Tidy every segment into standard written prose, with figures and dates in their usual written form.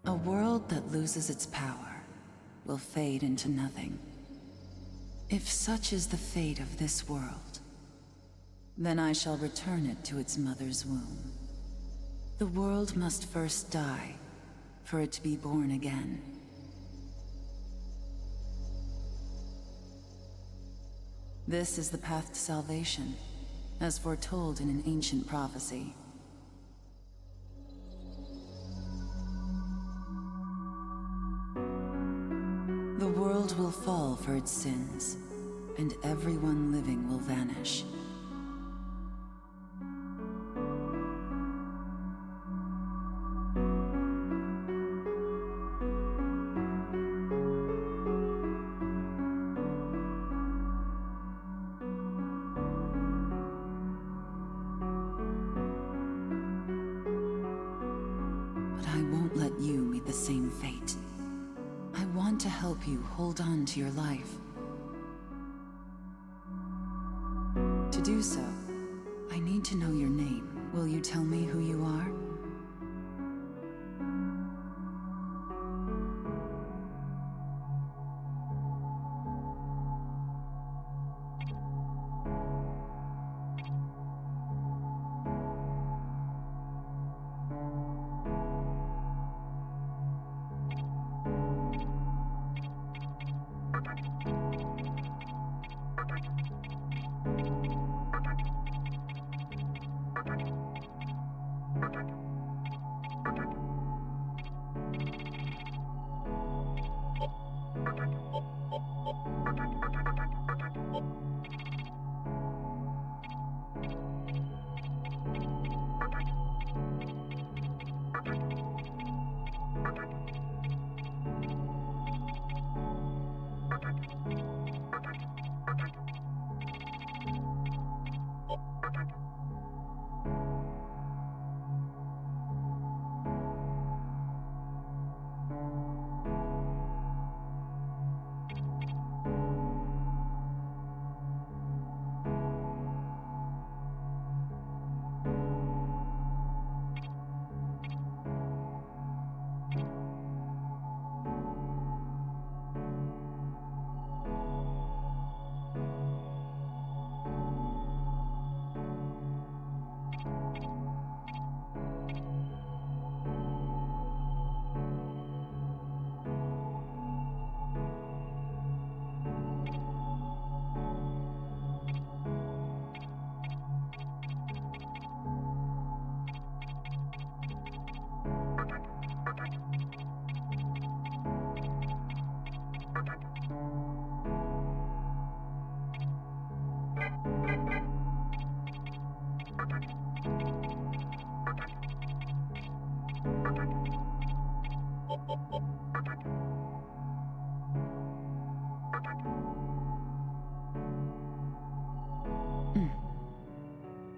A world that loses its power will fade into nothing. If such is the fate of this world, then I shall return it to its mother's womb. The world must first die for it to be born again. This is the path to salvation, as foretold in an ancient prophecy. The world will fall for its sins, and everyone living will vanish. But I won't let you meet the same fate. I want to help you hold on to your life. To do so, I need to know your name. Will you tell me who you are?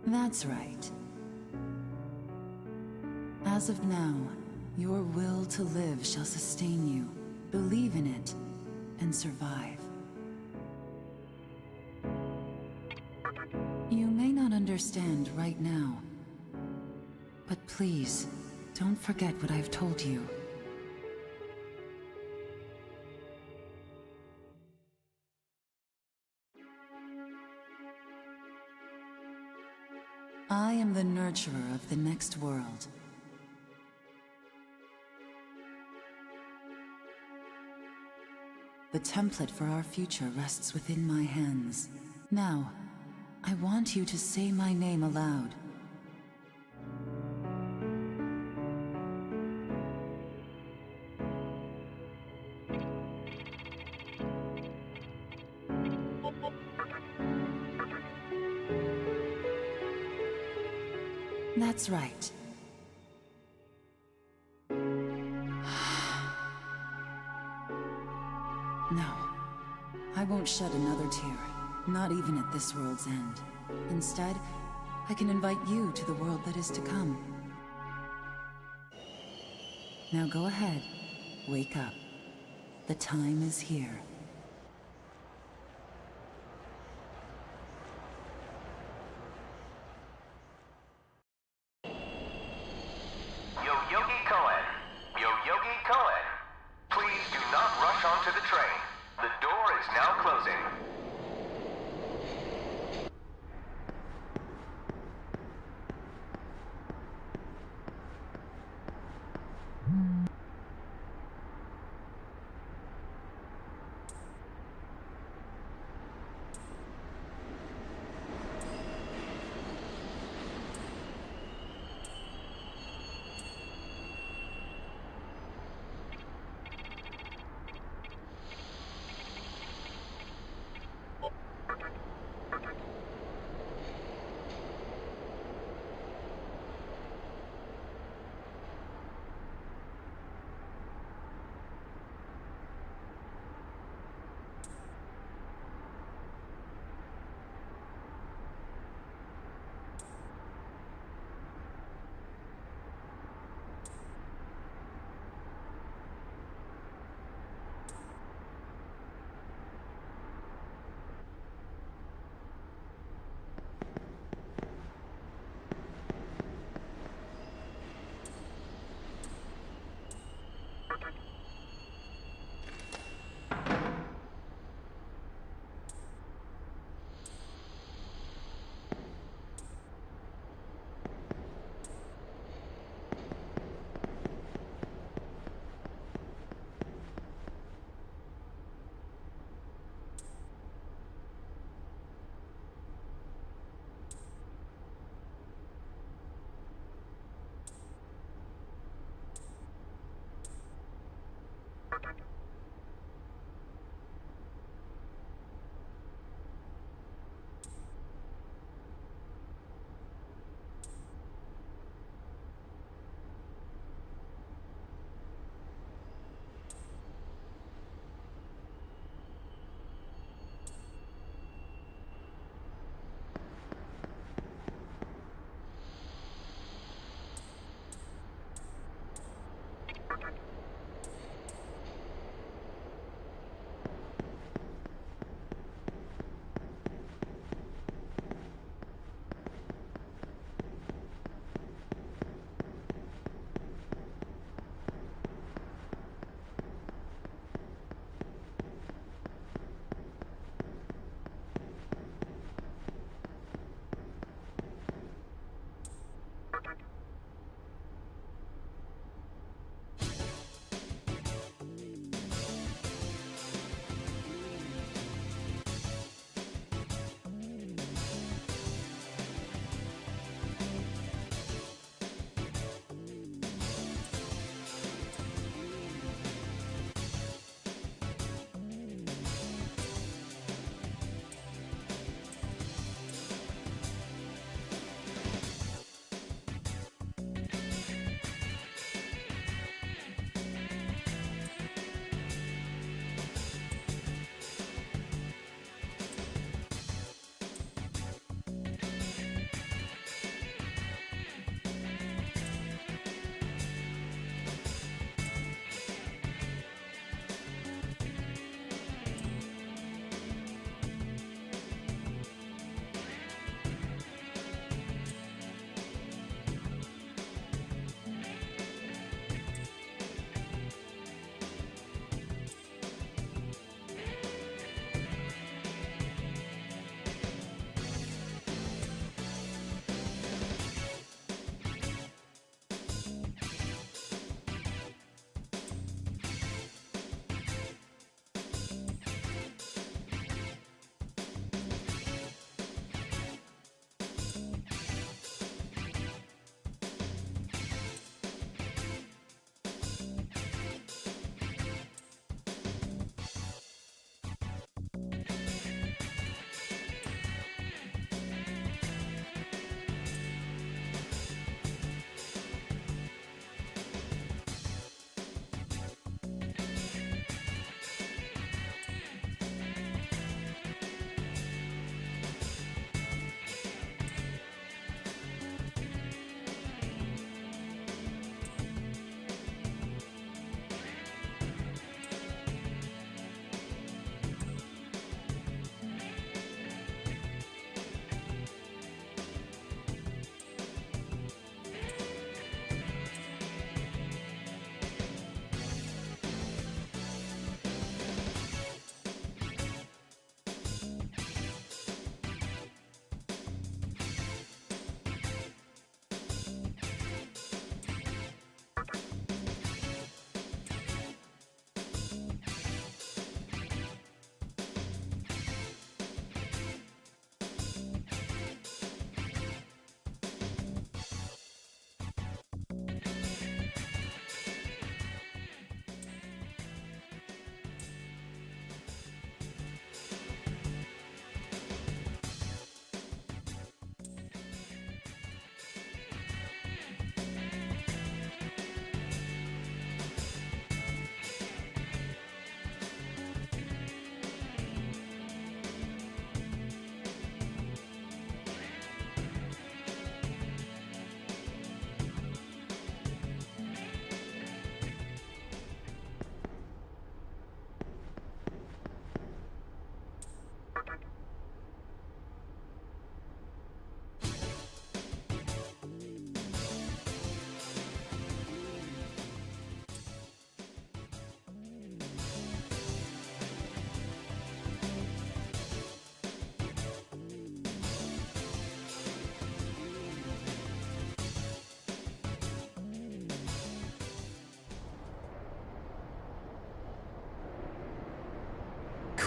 That's right. As of now, your will to live shall sustain you. Believe in it, and survive. You may not understand right now, but please, don't forget what I've told you. I am the nurturer of the next world. The template for our future rests within my hands. Now, I want you to say my name aloud. That's right. No, I won't shed another tear, not even at this world's end. Instead, I can invite you to the world that is to come. Now go ahead, wake up. The time is here. Yo Yogi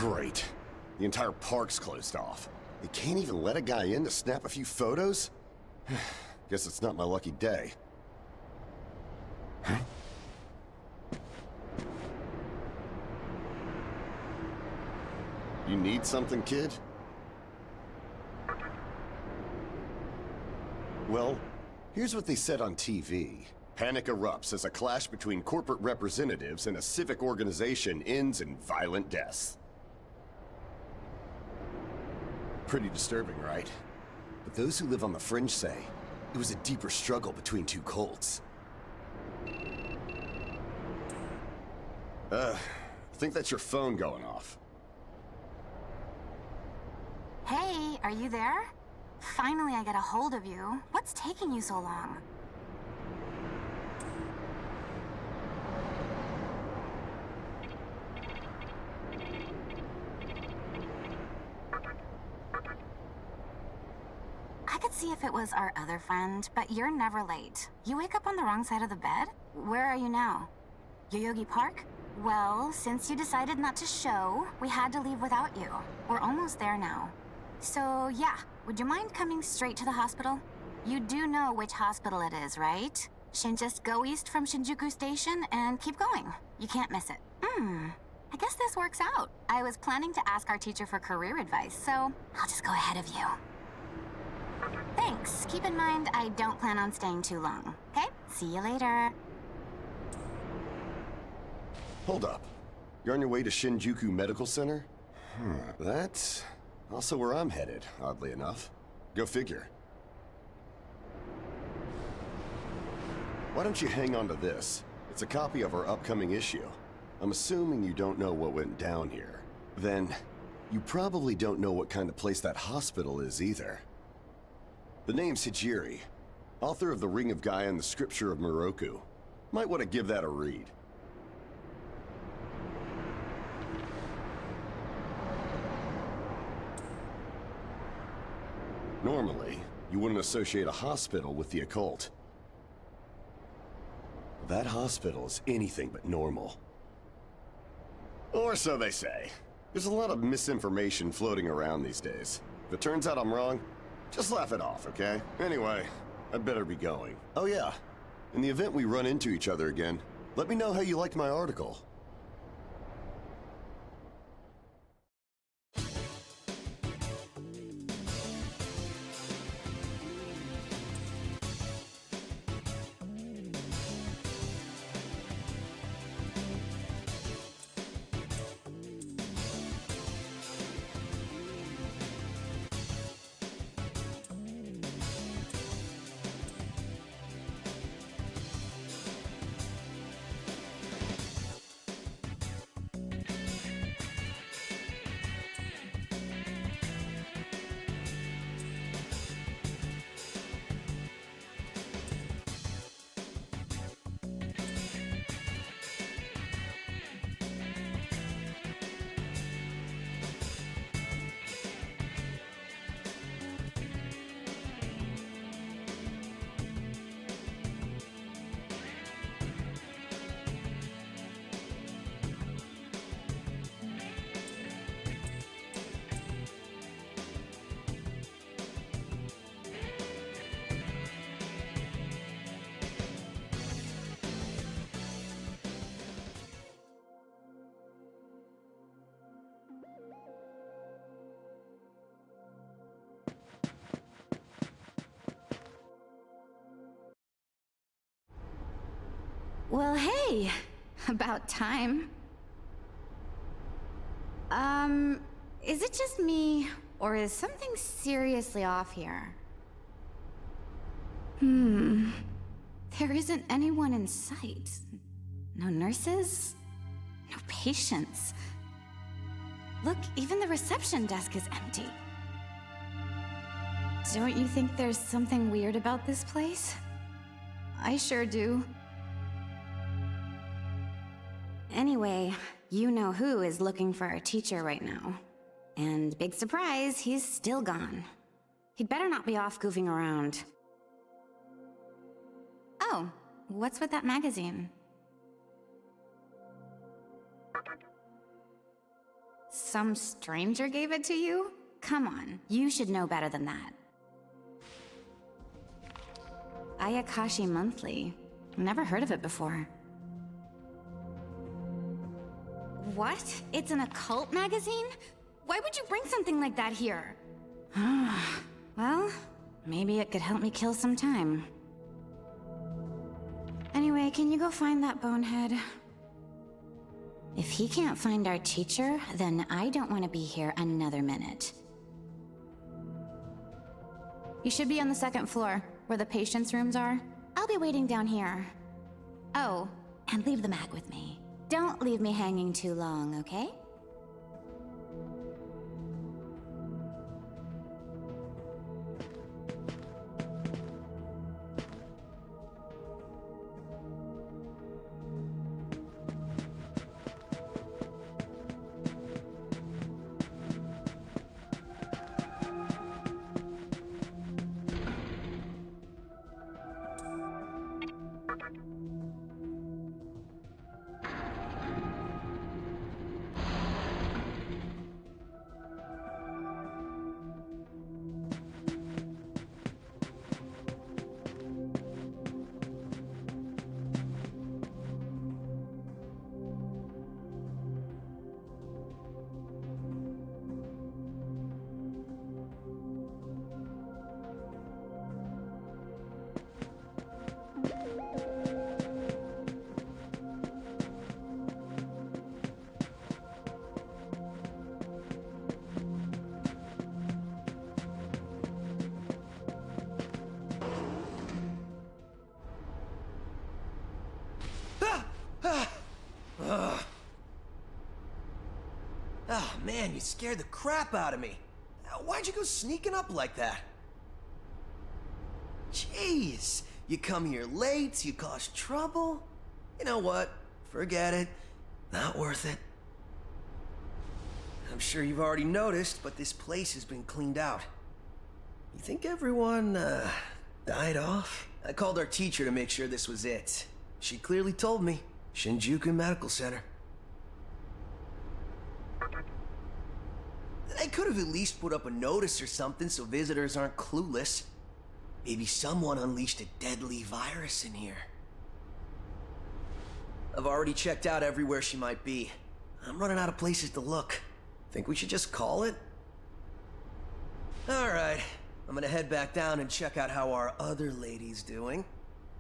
Great. The entire park's closed off. They can't even let a guy in to snap a few photos? Guess it's not my lucky day. Huh? You need something, kid? Well, here's what they said on TV. Panic erupts as a clash between corporate representatives and a civic organization ends in violent deaths. Pretty disturbing, right? But those who live on the fringe say it was a deeper struggle between two cults. I think that's your phone going off. Hey, are you there? Finally, I get a hold of you. What's taking you so long? I could see if it was our other friend, but you're never late. You wake up on the wrong side of the bed? Where are you now? Yoyogi Park? Well, since you decided not to show, we had to leave without you. We're almost there now. So, yeah, would you mind coming straight to the hospital? You do know which hospital it is, right? Shin, just go east from Shinjuku Station and keep going. You can't miss it. I guess this works out. I was planning to ask our teacher for career advice, so I'll just go ahead of you. Thanks. Keep in mind, I don't plan on staying too long. Okay? See you later. Hold up. You're on your way to Shinjuku Medical Center? That's also where I'm headed, oddly enough. Go figure. Why don't you hang on to this? It's a copy of our upcoming issue. I'm assuming you don't know what went down here. Then, you probably don't know what kind of place that hospital is either. The name's Hijiri, author of The Ring of Gaia and the Scripture of Moroku. Might want to give that a read. Normally, you wouldn't associate a hospital with the occult. That hospital is anything but normal. Or so they say. There's a lot of misinformation floating around these days. If it turns out I'm wrong, just laugh it off, okay? Anyway, I'd better be going. Oh yeah, in the event we run into each other again, let me know how you liked my article. Well, hey, about time. Is it just me, or is something seriously off here? There isn't anyone in sight. No nurses? No patients. Look, even the reception desk is empty. Don't you think there's something weird about this place? I sure do. Anyway, you know who is looking for our teacher right now. And big surprise, he's still gone. He'd better not be off goofing around. Oh, what's with that magazine? some stranger gave it to you? Come on, you should know better than that. Ayakashi Monthly. Never heard of it before. What? It's an occult magazine? Why would you bring something like that here? Well, maybe it could help me kill some time. Anyway, can you go find that bonehead? If he can't find our teacher, then I don't want to be here another minute. You should be on the second floor, where the patients' rooms are. I'll be waiting down here. Oh, and leave the mag with me. Don't leave me hanging too long, okay? Oh man, you scared the crap out of me. Why'd you go sneaking up like that? Jeez, you come here late, you cause trouble. You know what? Forget it. Not worth it. I'm sure you've already noticed, but this place has been cleaned out. You think everyone, died off? I called our teacher to make sure this was it. She clearly told me. Shinjuku Medical Center. They could have at least put up a notice or something so visitors aren't clueless. Maybe someone unleashed a deadly virus in here. I've already checked out everywhere she might be. I'm running out of places to look. Think we should just call it? Alright, I'm gonna head back down and check out how our other lady's doing.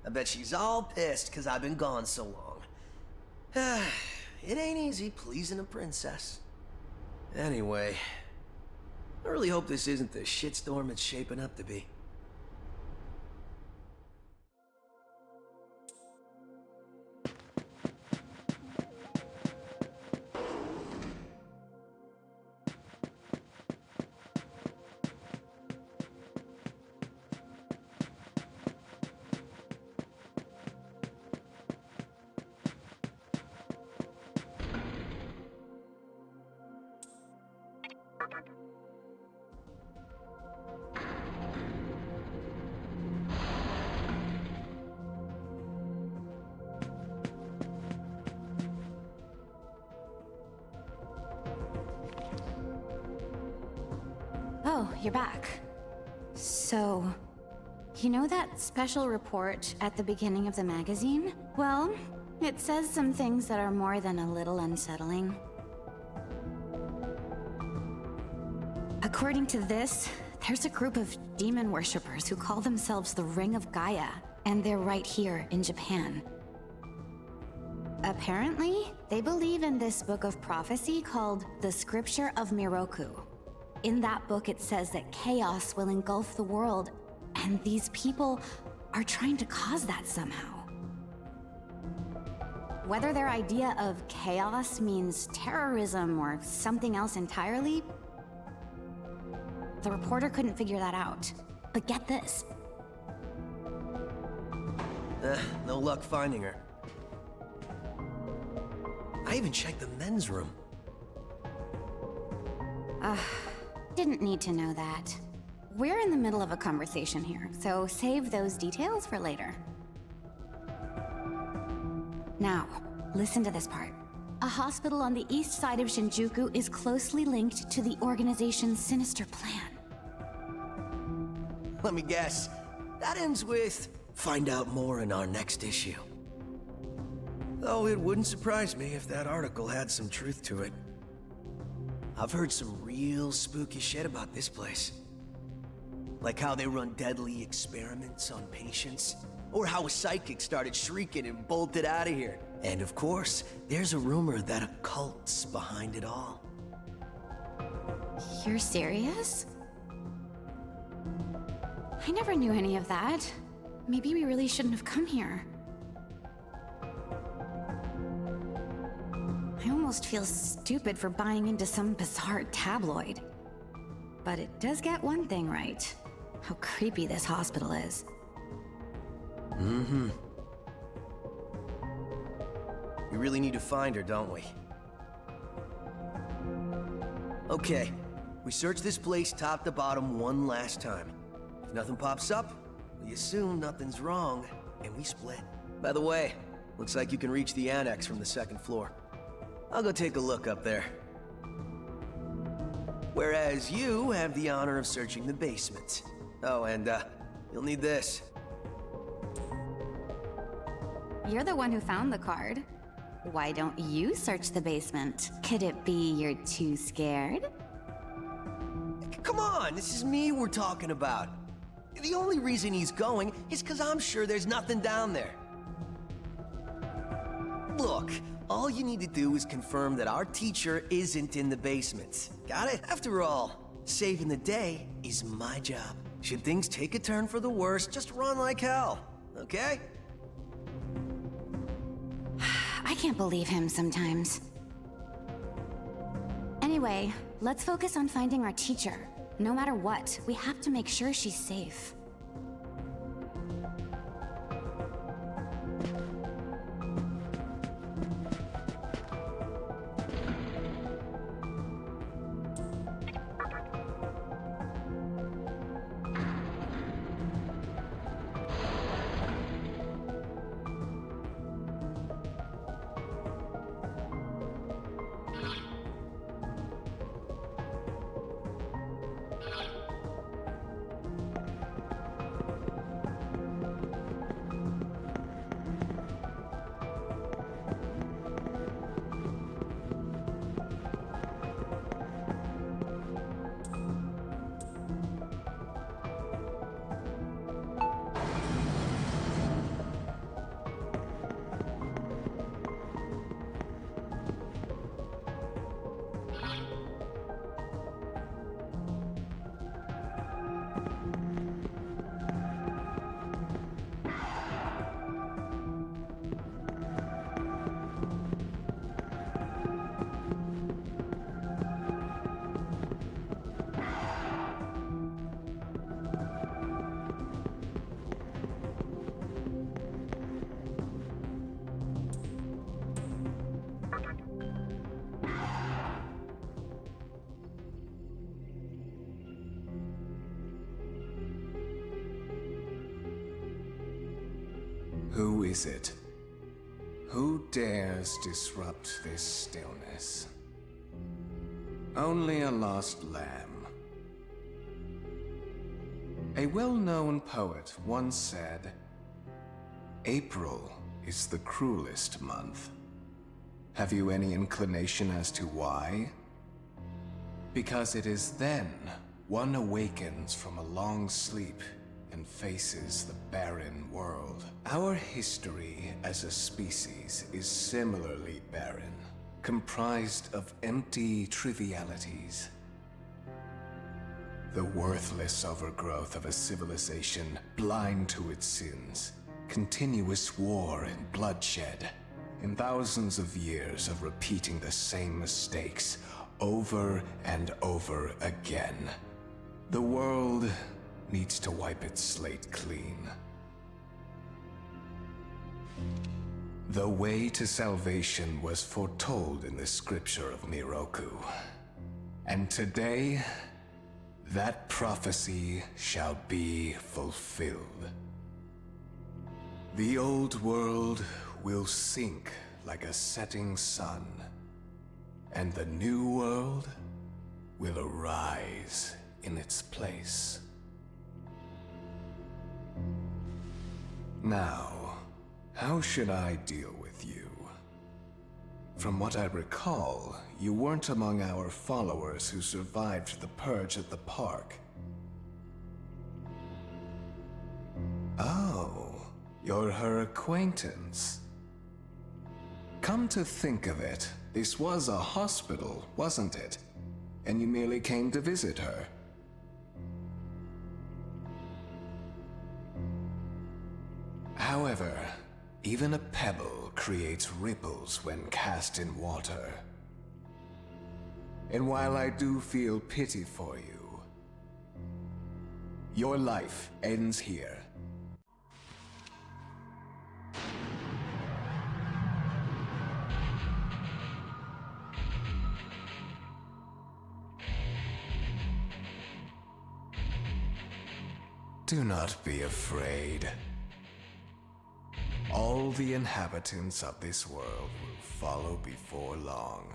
I bet she's all pissed because I've been gone so long. It ain't easy pleasing a princess. Anyway, I really hope this isn't the shitstorm it's shaping up to be. Oh, you're back. So, you know that special report at the beginning of the magazine? Well, it says some things that are more than a little unsettling. According to this, there's a group of demon worshippers who call themselves the Ring of Gaia, and they're right here in Japan. Apparently, they believe in this book of prophecy called the Scripture of Miroku. In that book, it says that chaos will engulf the world, and these people are trying to cause that somehow. Whether their idea of chaos means terrorism or something else entirely, the reporter couldn't figure that out. But get this. No luck finding her. I even checked the men's room. Didn't need to know that. We're in the middle of a conversation here, so save those details for later. Now, listen to this part. A hospital on the east side of Shinjuku is closely linked to the organization's sinister plan. Let me guess. That ends with, find out more in our next issue. Though it wouldn't surprise me if that article had some truth to it. I've heard some real spooky shit about this place. Like how they run deadly experiments on patients, or how a psychic started shrieking and bolted out of here. And of course, there's a rumor that a cult's behind it all. You're serious? I never knew any of that. Maybe we really shouldn't have come here. I almost feel stupid for buying into some bizarre tabloid. But it does get one thing right. How creepy this hospital is. Mm-hmm. We really need to find her, don't we? Okay, we search this place top to bottom one last time. If nothing pops up, we assume nothing's wrong, and we split. By the way, looks like you can reach the annex from the second floor. I'll go take a look up there. Whereas you have the honor of searching the basement. Oh, and you'll need this. You're the one who found the card. Why don't you search the basement? Could it be you're too scared? Come on, this is me we're talking about. The only reason he's going is because I'm sure there's nothing down there. Look, all you need to do is confirm that our teacher isn't in the basement. Got it? After all, saving the day is my job. Should things take a turn for the worse, just run like hell, okay? I can't believe him sometimes. Anyway, let's focus on finding our teacher. No matter what, we have to make sure she's safe. Who is it? Who dares disrupt this stillness? Only a lost lamb. A well-known poet once said, "April is the cruelest month." Have you any inclination as to why? Because it is then one awakens from a long sleep and faces the barren world. Our history as a species is similarly barren, comprised of empty trivialities. The worthless overgrowth of a civilization blind to its sins, continuous war and bloodshed, and thousands of years of repeating the same mistakes over and over again. The world needs to wipe its slate clean. The way to salvation was foretold in the scripture of Miroku. And today, that prophecy shall be fulfilled. The old world will sink like a setting sun, and the new world will arise in its place. Now, how should I deal with you? From what I recall, you weren't among our followers who survived the purge at the park. Oh, you're her acquaintance. Come to think of it, this was a hospital, wasn't it? And you merely came to visit her. However, even a pebble creates ripples when cast in water. And while I do feel pity for you, your life ends here. Do not be afraid. All the inhabitants of this world will follow before long.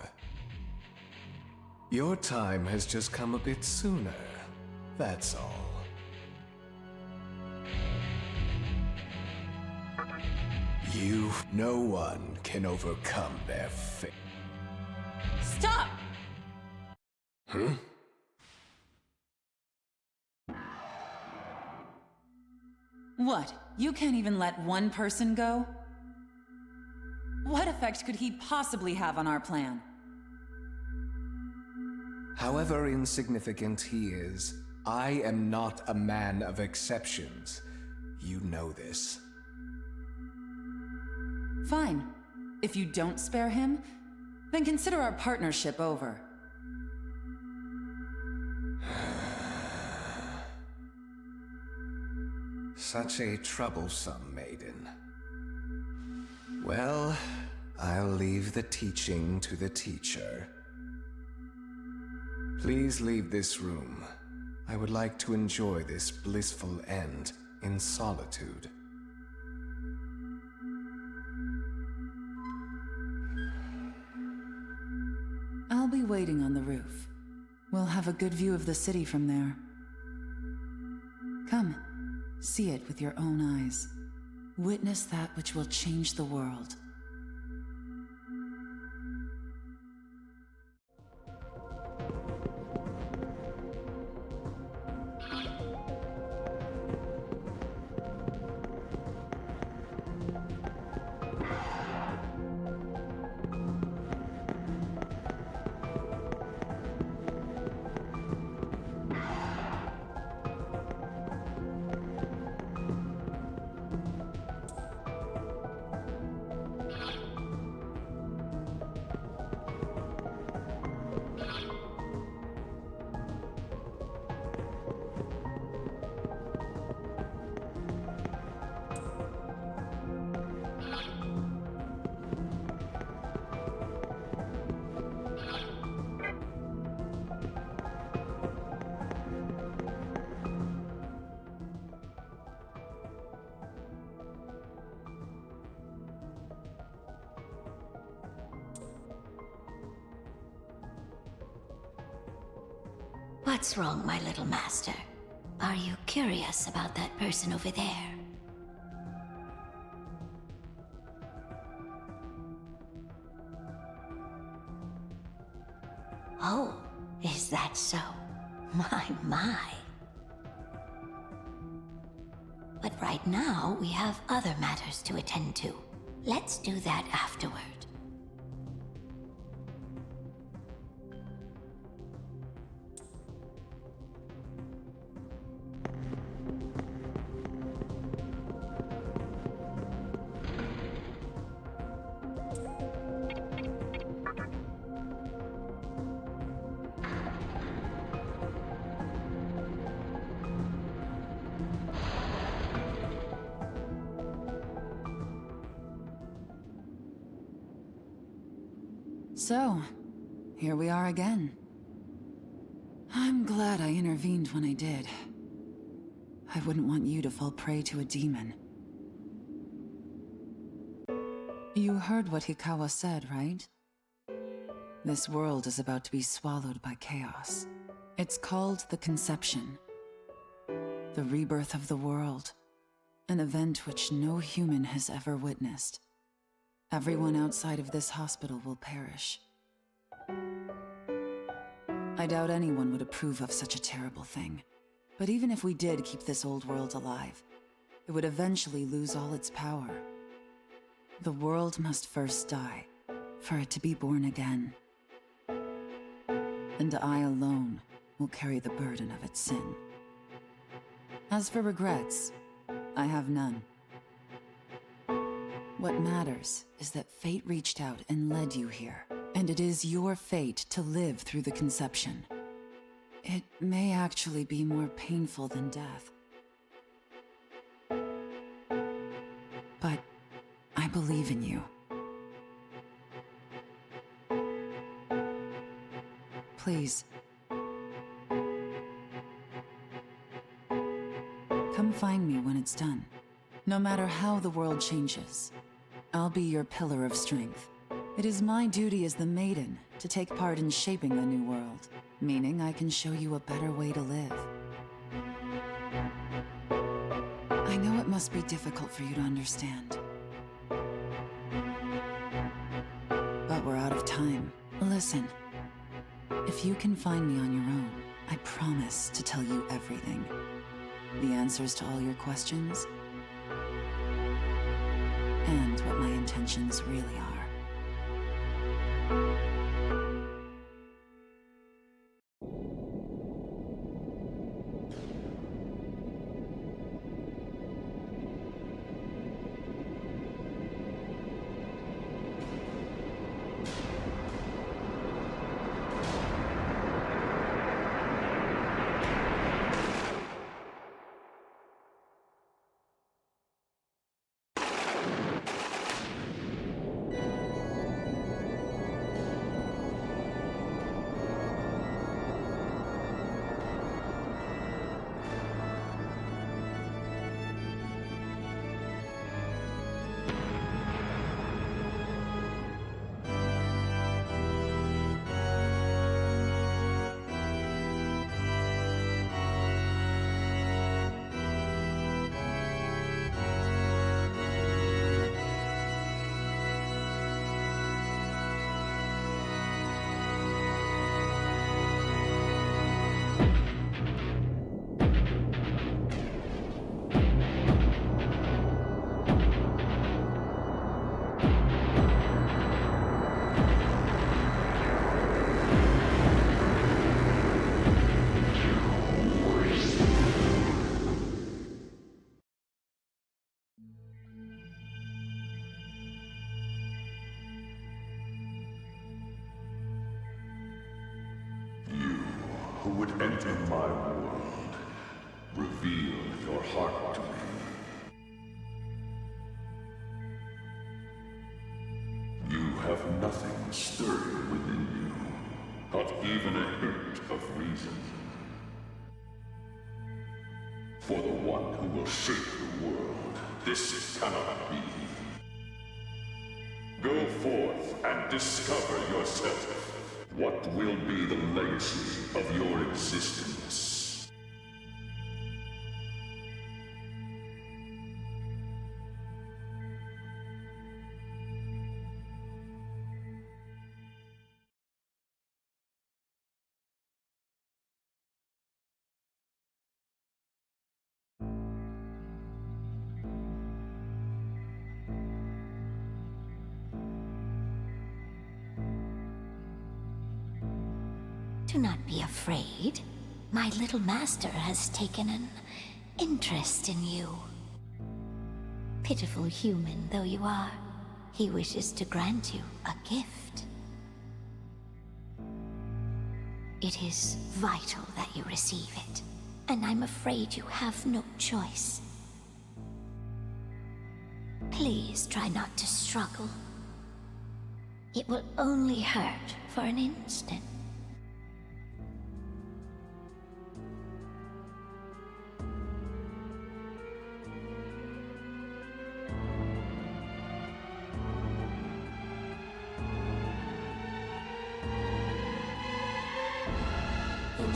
Your time has just come a bit sooner, that's all. No one can overcome their fate. Stop! Huh? What? You can't even let one person go? What effect could he possibly have on our plan? However insignificant he is, I am not a man of exceptions. You know this. Fine. If you don't spare him, then consider our partnership over. Such a troublesome maiden. Well, I'll leave the teaching to the teacher. Please leave this room. I would like to enjoy this blissful end in solitude. I'll be waiting on the roof. We'll have a good view of the city from there. Come, see it with your own eyes. Witness that which will change the world. What's wrong, my little master? Are you curious about that person over there? Oh, is that so? My. But right now, we have other matters to attend to. Let's do that afterward. So, here we are again. I'm glad I intervened when I did. I wouldn't want you to fall prey to a demon. You heard what Hikawa said, right? This world is about to be swallowed by chaos. It's called the Conception. The rebirth of the world. An event which no human has ever witnessed. Everyone outside of this hospital will perish. I doubt anyone would approve of such a terrible thing. But even if we did keep this old world alive, it would eventually lose all its power. The world must first die, for it to be born again. And I alone will carry the burden of its sin. As for regrets, I have none. What matters is that fate reached out and led you here, and it is your fate to live through the Conception. It may actually be more painful than death. But I believe in you. Please. Come find me when it's done. No matter how the world changes, I'll be your pillar of strength. It is my duty as the Maiden to take part in shaping the new world, meaning I can show you a better way to live. I know it must be difficult for you to understand. But we're out of time. Listen. If you can find me on your own, I promise to tell you everything. The answers to all your questions, and what my intentions really are. Who would enter my world, reveal your heart to me. You have nothing stirring within you, not even a hint of reason. For the one who will shape the world, this cannot be. Go forth and discover yourself. What will be the legacy of your existence? Do not be afraid. My little master has taken an interest in you. Pitiful human though you are, he wishes to grant you a gift. It is vital that you receive it, and I'm afraid you have no choice. Please try not to struggle. It will only hurt for an instant.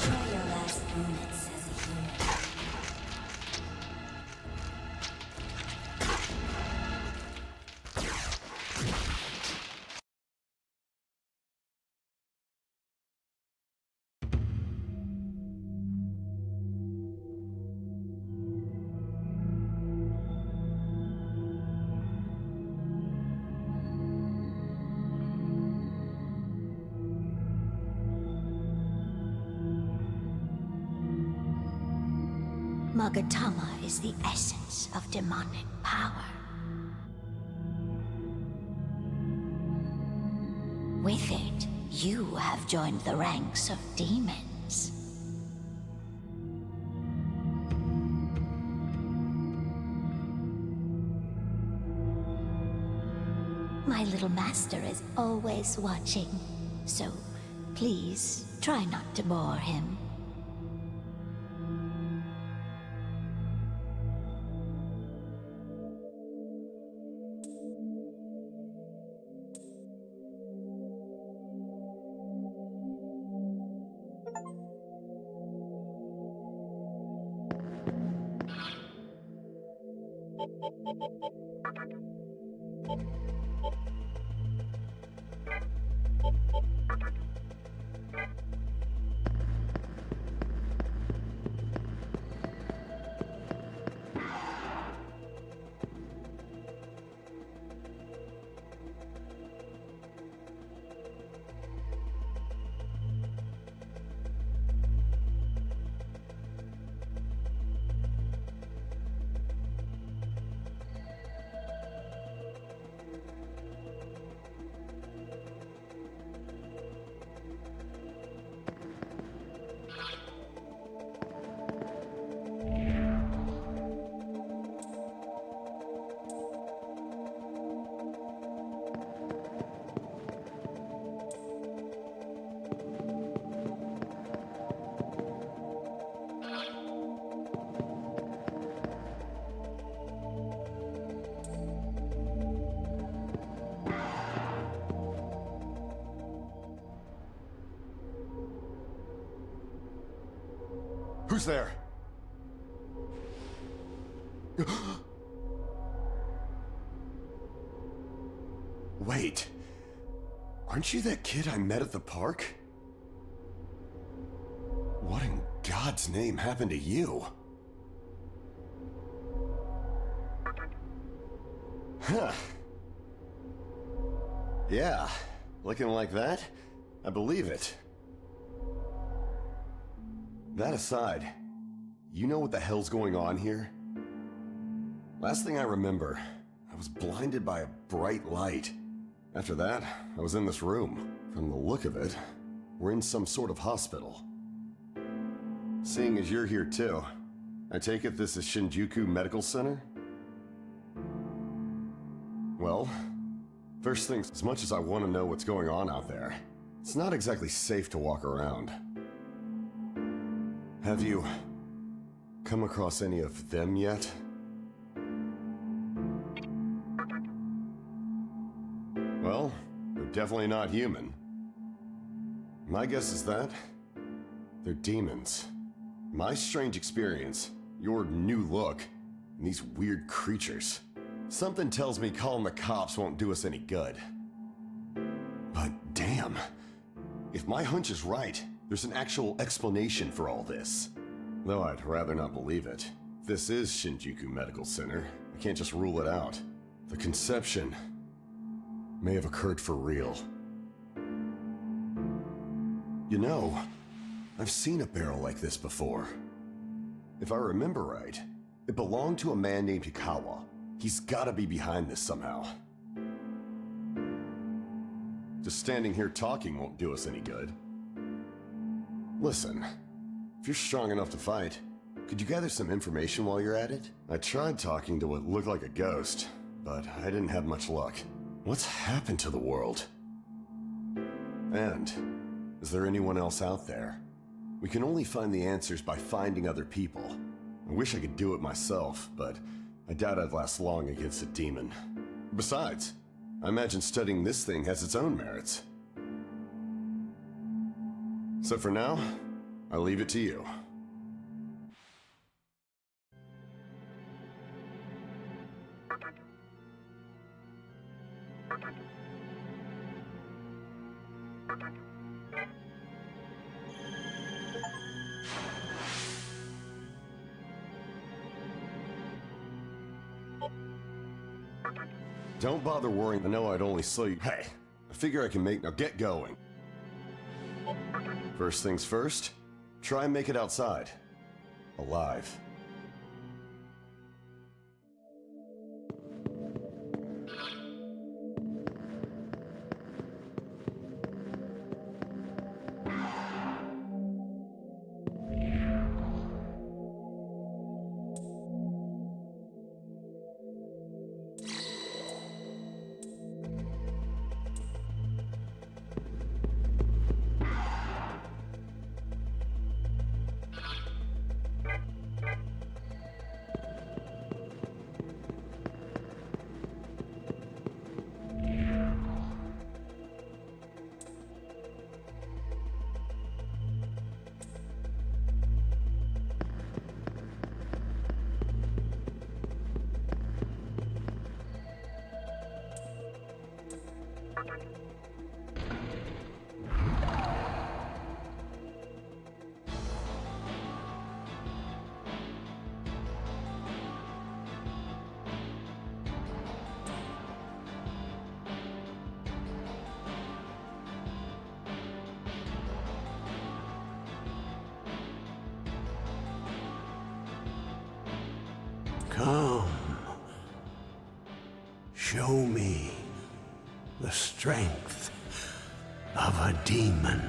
Enjoy your last moments as a human. Magatama is the essence of demonic power. With it, you have joined the ranks of demons. My little master is always watching, so please try not to bore him. Who's there? Wait. Aren't you that kid I met at the park? What in God's name happened to you? Huh. Yeah, looking like that? I believe it. That aside, you know what the hell's going on here? Last thing I remember, I was blinded by a bright light. After that, I was in this room. From the look of it, we're in some sort of hospital. Seeing as you're here too, I take it this is Shinjuku Medical Center? Well, first things, as much as I want to know what's going on out there, it's not exactly safe to walk around. Have you come across any of them yet? Well, they're definitely not human. My guess is that they're demons. My strange experience, your new look, and these weird creatures. Something tells me calling the cops won't do us any good. But damn, if my hunch is right, there's an actual explanation for all this. Though I'd rather not believe it. If this is Shinjuku Medical Center, I can't just rule it out. The conception may have occurred for real. You know, I've seen a barrel like this before. If I remember right, it belonged to a man named Hikawa. He's gotta be behind this somehow. Just standing here talking won't do us any good. Listen, if you're strong enough to fight, could you gather some information while you're at it? I tried talking to what looked like a ghost, but I didn't have much luck. What's happened to the world? And, is there anyone else out there? We can only find the answers by finding other people. I wish I could do it myself, but I doubt I'd last long against a demon. Besides, I imagine studying this thing has its own merits. So for now, I'll leave it to you. Don't bother worrying. I know I'd only slow you. Hey, I figure I can make. Now get going. First things first, try and make it outside. Alive. Come. Show me the strength of a demon.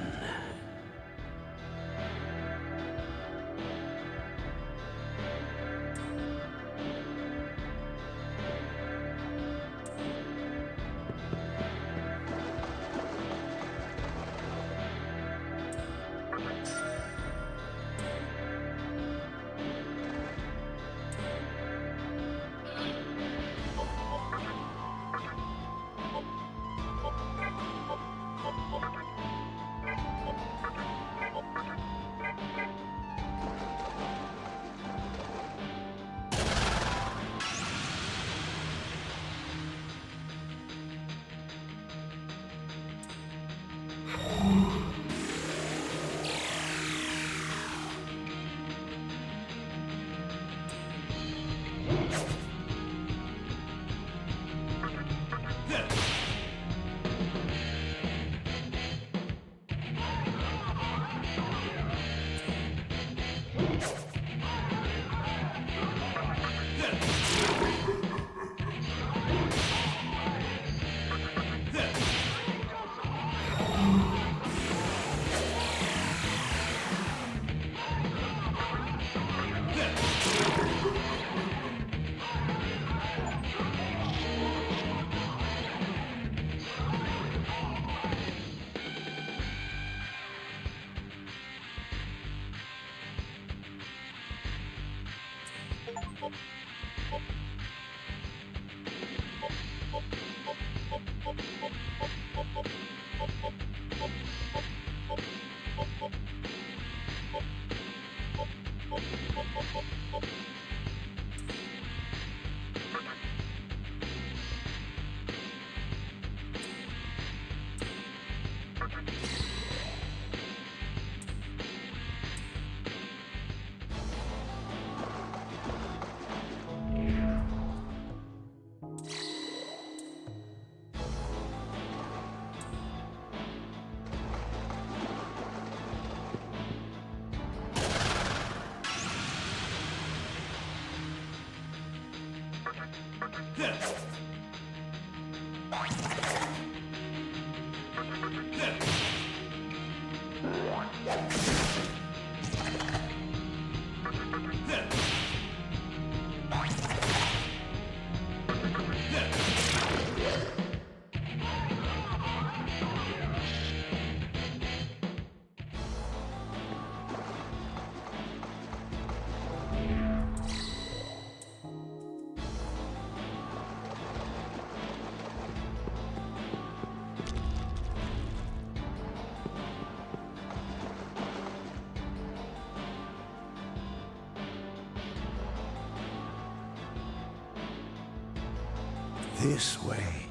This way.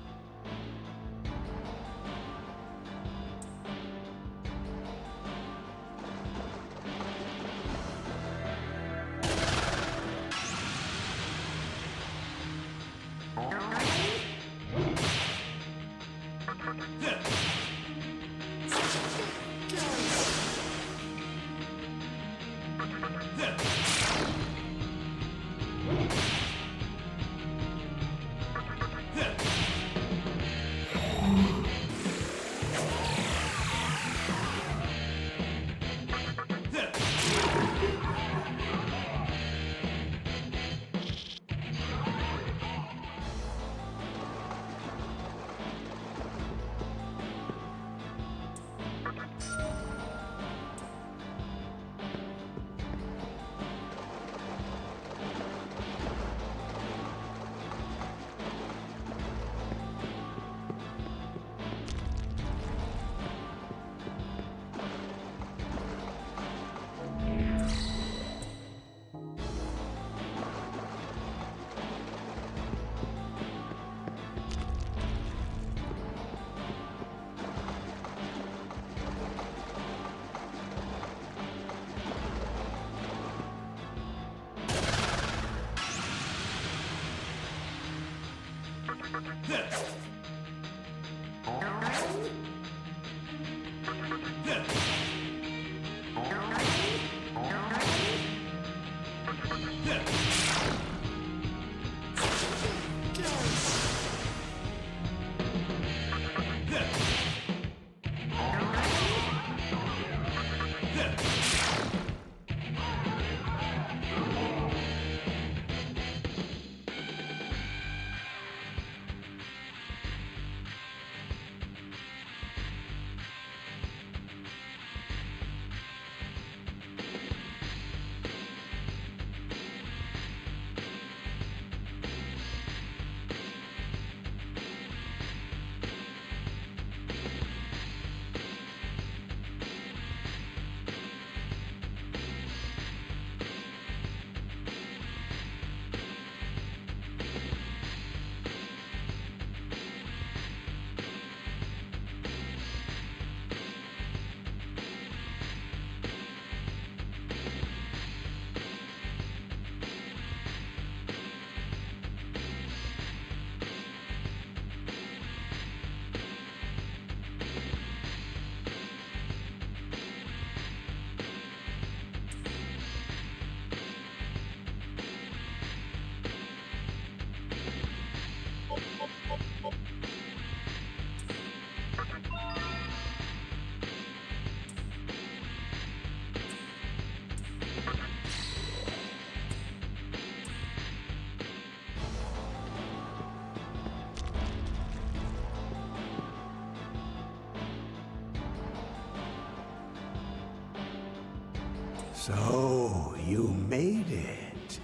So, you made it.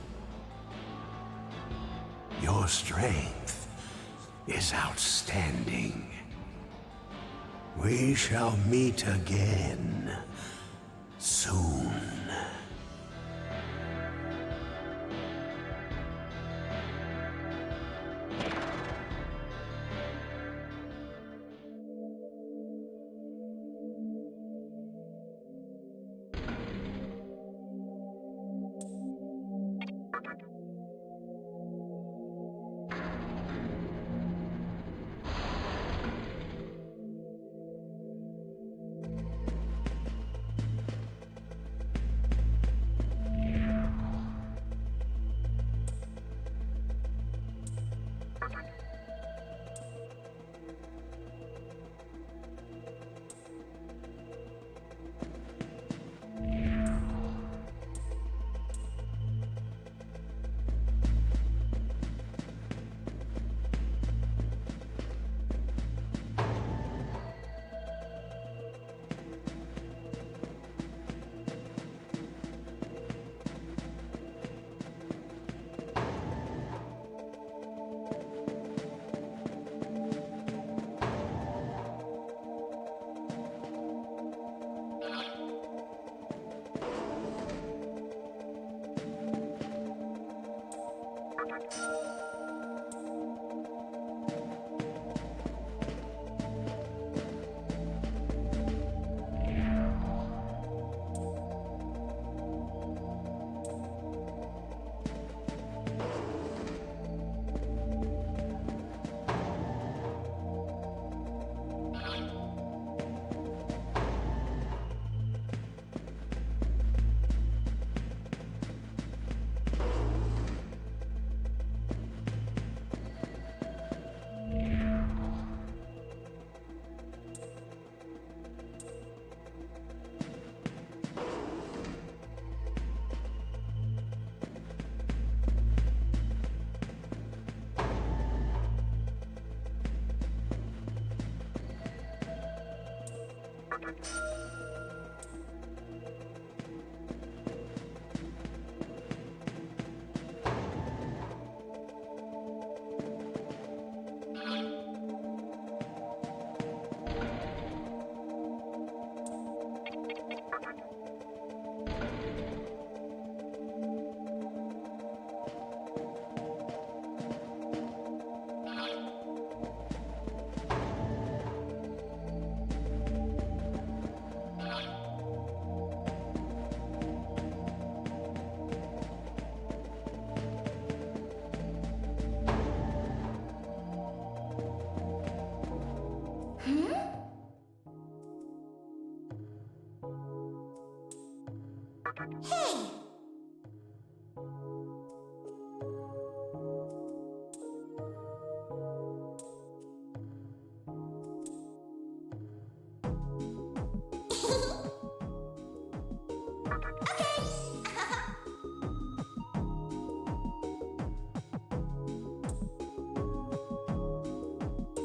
Your strength is outstanding. We shall meet again soon.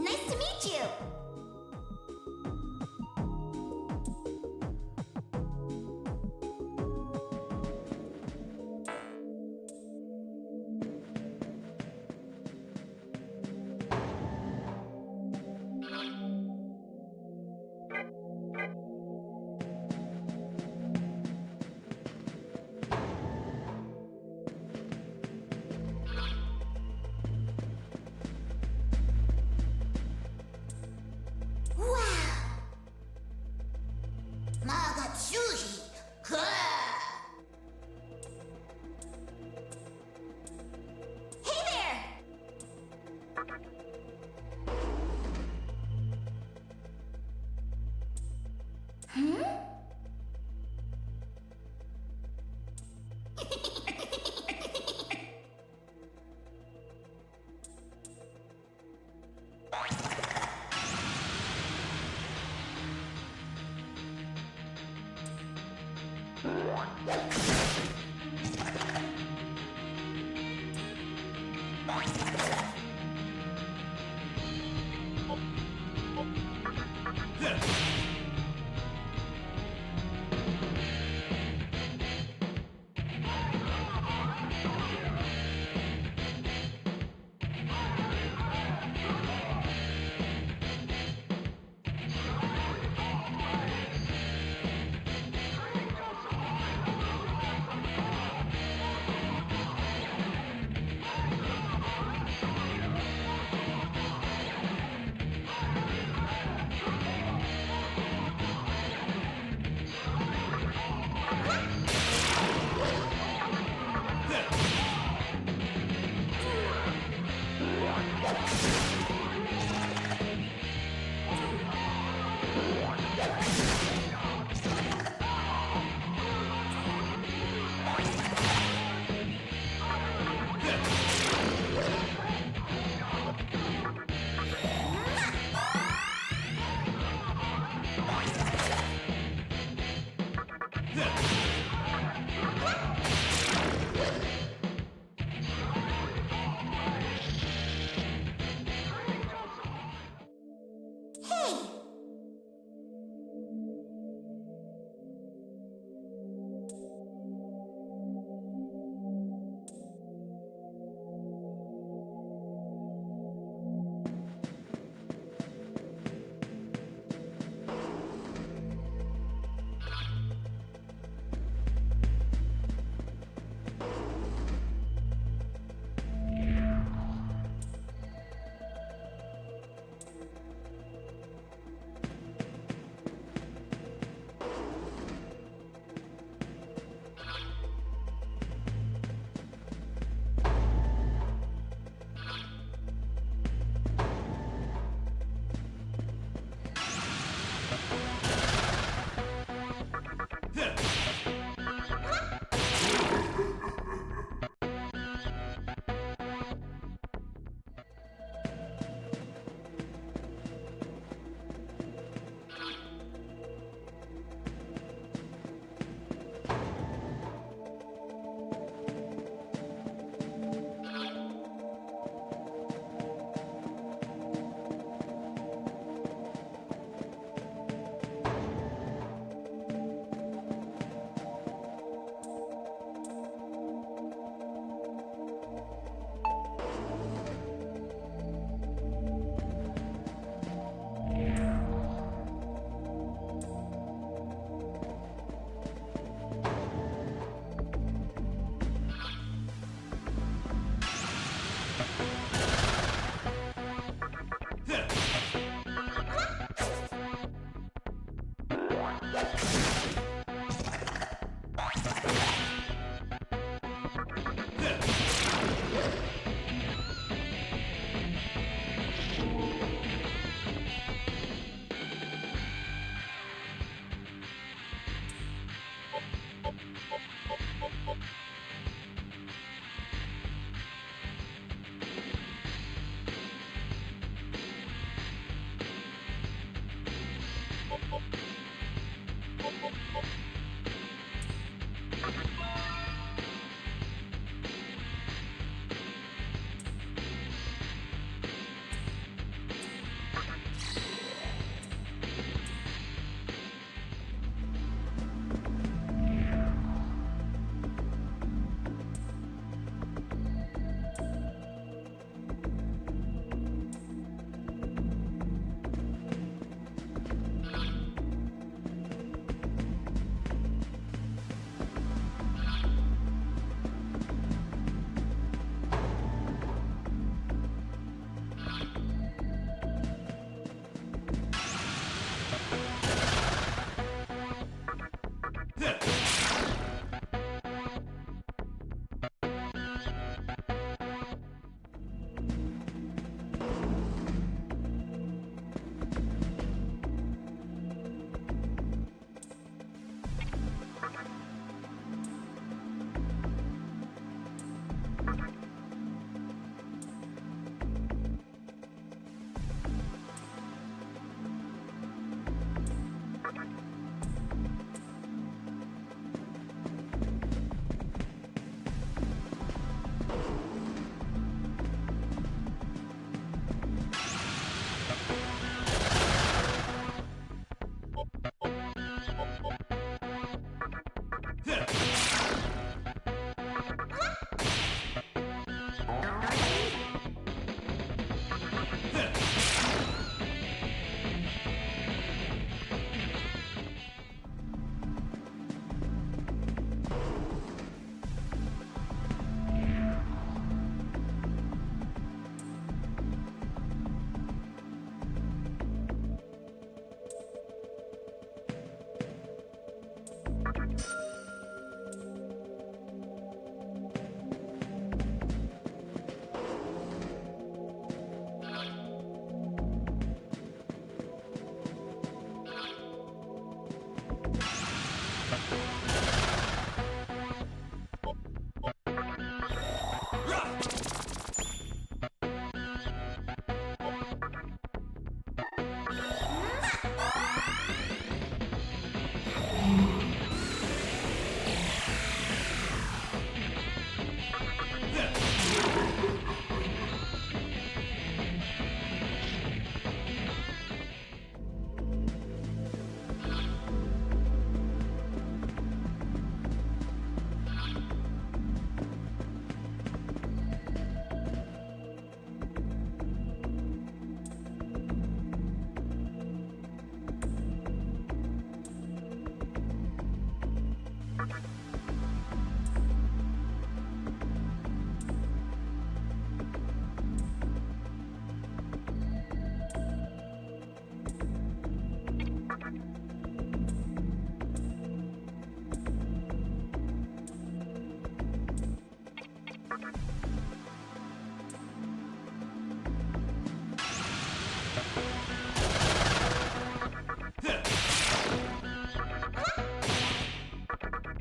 Nice to meet you!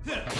Yeah.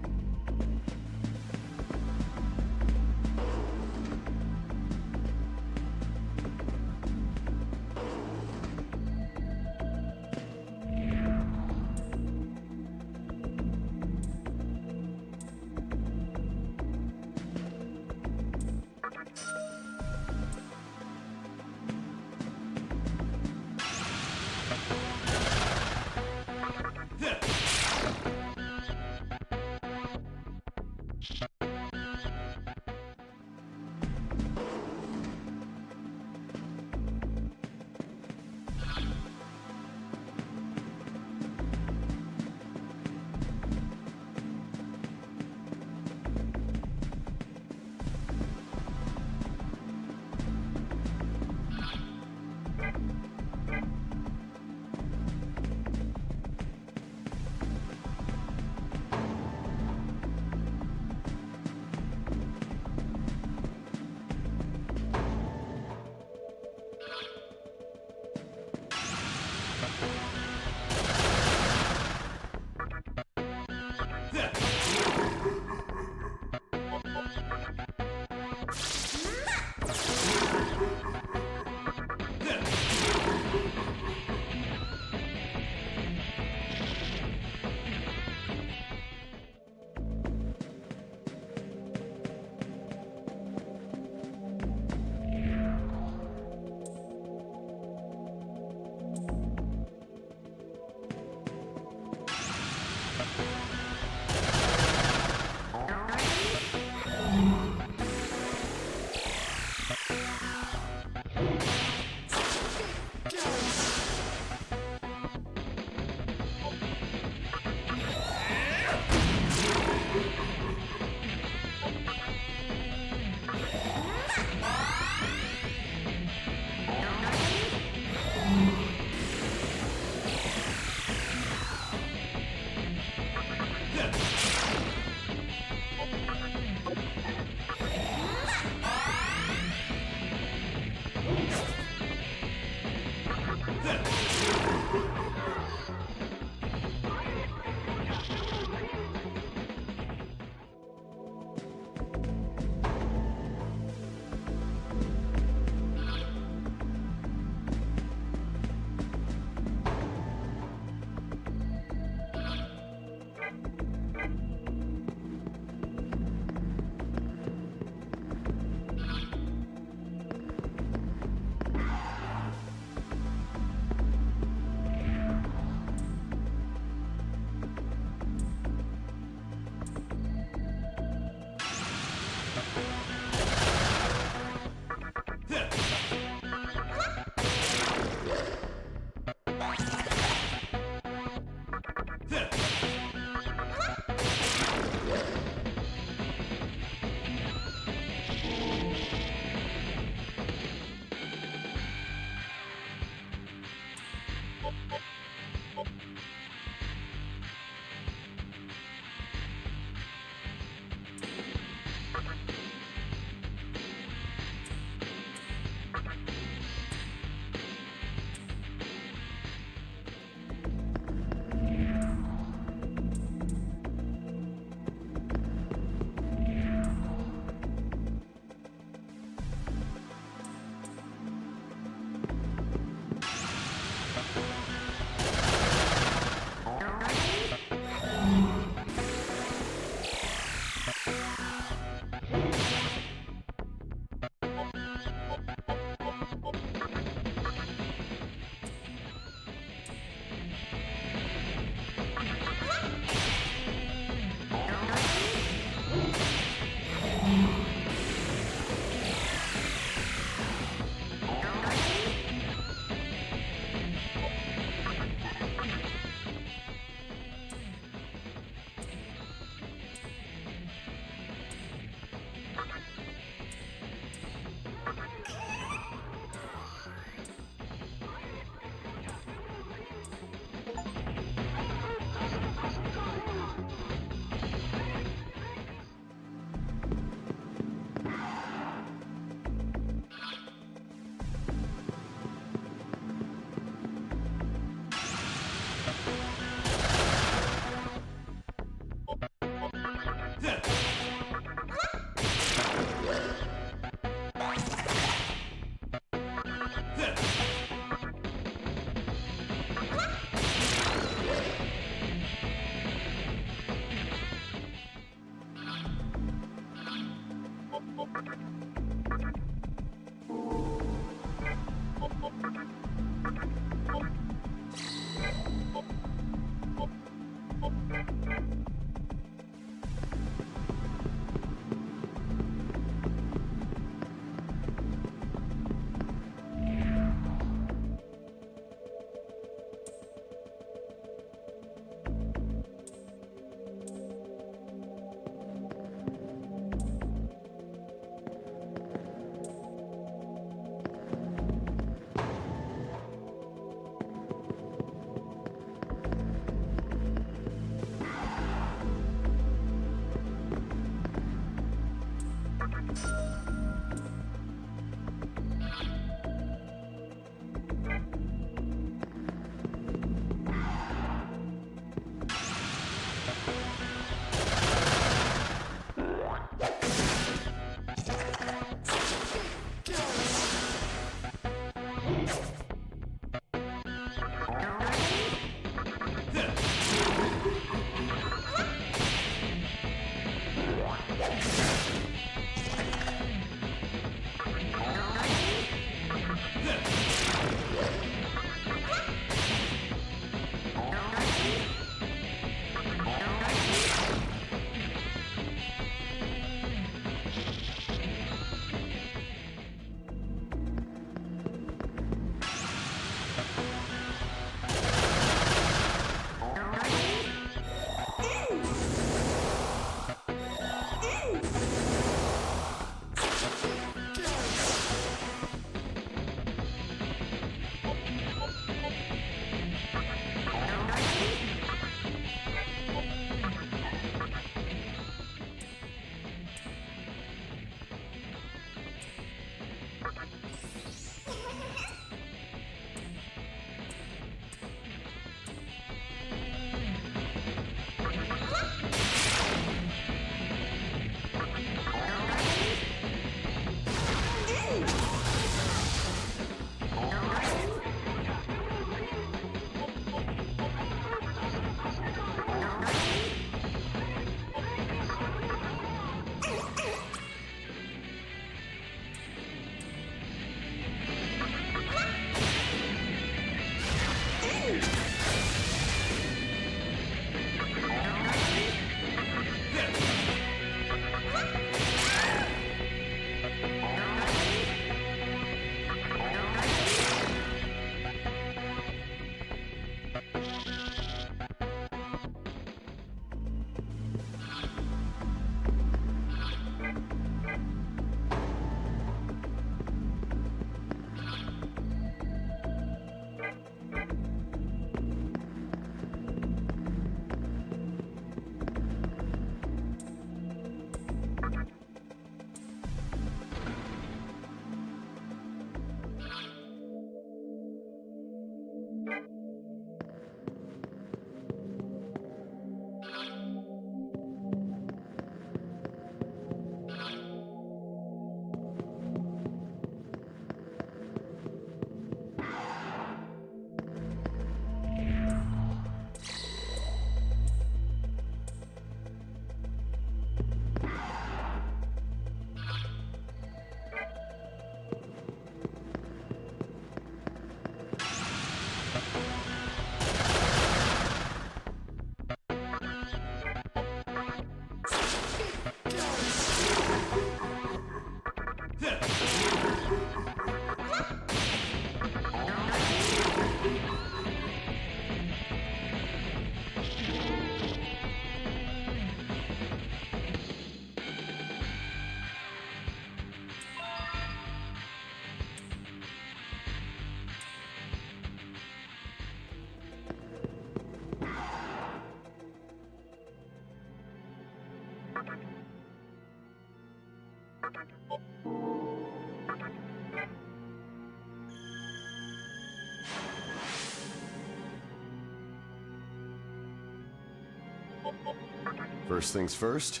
First things first.